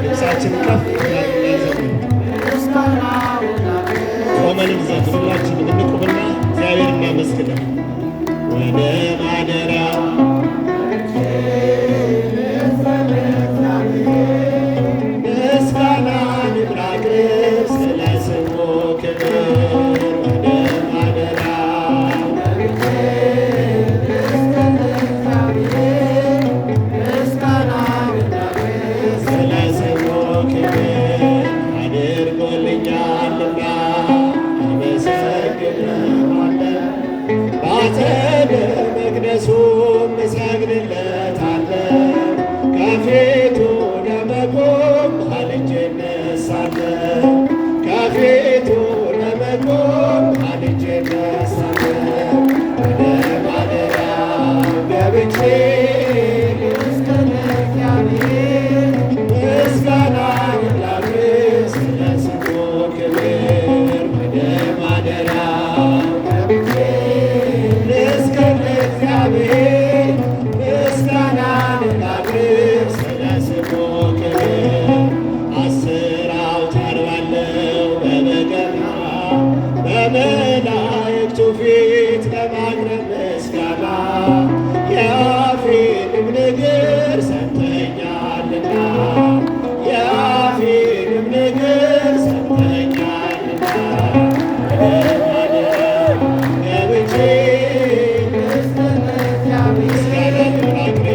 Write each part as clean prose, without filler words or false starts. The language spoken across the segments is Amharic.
ድምፃችን ከፍ ቆመን እንዘምር። ሁላችንም እንቁምና እግዚአብሔር እናመስግነው። ወደ ማደሪያው ምስጋናን እናቅርብ ስለ ስሙ ክብር። ወደ ማደሪያው ስለ ስሙ ክብር አድርጎልኛልና አመሰግነዋለሁ። በአጸደ መቅደሱም እሰግድለታለሁ። ከፊቱ ለመቆም ማልጄ እነሳለሁ። ከፊቱ ለመቆም ማልጄ እነሳለሁ። ወደ ማደሪያው ገብቼ ምስጋናን ላቅርብ ስለ ስሙ ክብር። ወደ ማደሪያው ገብቼ ልስገድ ለእግዚአብሔር ምስጋናን ላቅርብ ስለ ስሙ ክብር። 10 አውታር ባለው በበገና በመላእክቱ ፊት ለማቅረብ ምስጋና የአፌንም ንግር ሰምተኛልና የአፌንም ንግር ሰምተኛልና ወደ ማደሪያው ገብቼ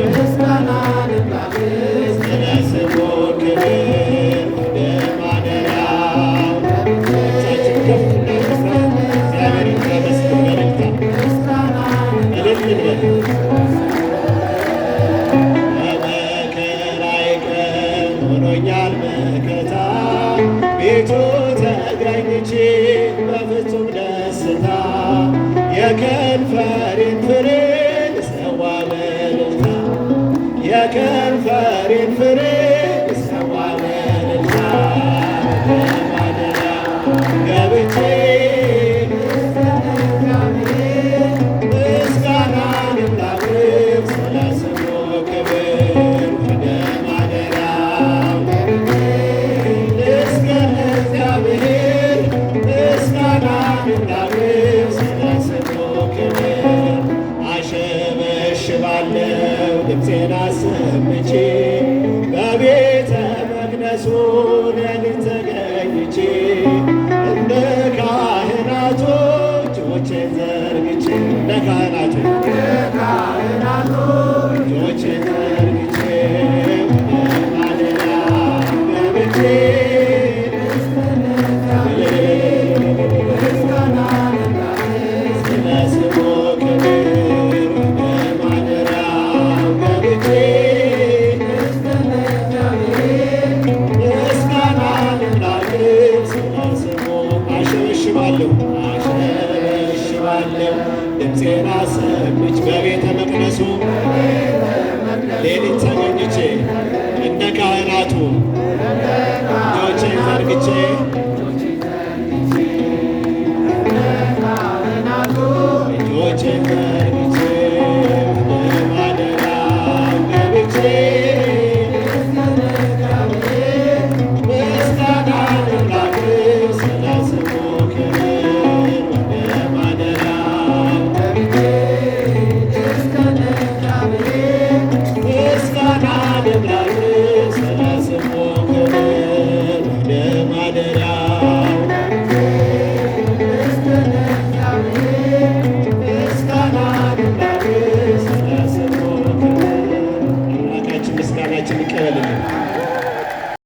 ምስጋናን ላቅርብ ስለ ስሙ ክብር። ወደ ማደሪያው ድምፃችን ከፍ እናድርግ። እግዚአብሔርን እናመስግን በእልልታ እልል እንበል። በመከራዬ ቀን ሆኖኛል መከታ ቤቱ ተገኝቼ በፍጹም ደስታ የከንፈሬን ፍሬ ልሰዋ በእልልታ የከንፈሬን ፍሬ ልሰዋ በእልልታ ወደ ማደሪያው ገብቼ ምስጋናን ላቅርብ ስለ ስሙ ክብር። ወደ ማደሪያው ልስገድ ለእግዚአብሔር ምስጋናን ላቅርብ ስለ ስሙ ክብር። አሸበሽባለሁ ድምፄን አሰምቼ በቤተ መቅደሱ ሌሊት ተገኝቼ እንደ ካህናቱ እጆቼን ዘርግቼ እንደ ካህናቱ እጆቼን ዘርግቼ ወደ ማደሪያው ገብቼ ስለ ስሙ ክብር። ወደ ማደሪያው ገብቼ ምስጋናን ላቅርብ ስለ ስሙ አሸበሽባለሁ ድምፄን አሰምቼ በቤተ መቅደሱ ሌሊት ተገኝቼ እንደ ካህናቱ እጆቼን ዘርግቼ